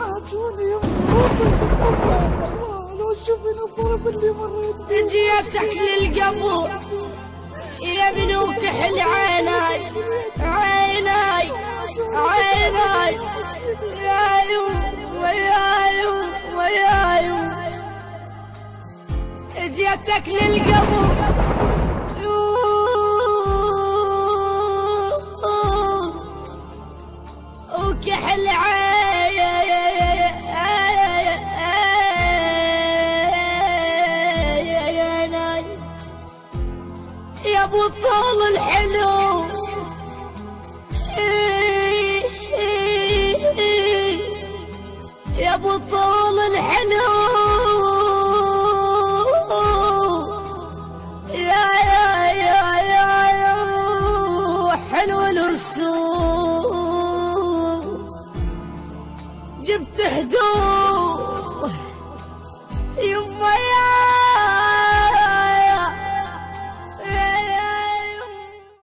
عاجوني والله لو شوفين الضرب اللي مريت بيه. جيتك للقبو يا ابن كحل عيناي عيناي عيناي يايو ويايو ويايو. جيتك للقبو وكحل عيناي يا ابو الطول الحلو يا ابو الطول الحلو يا حلو الرسوم. جبت هدوم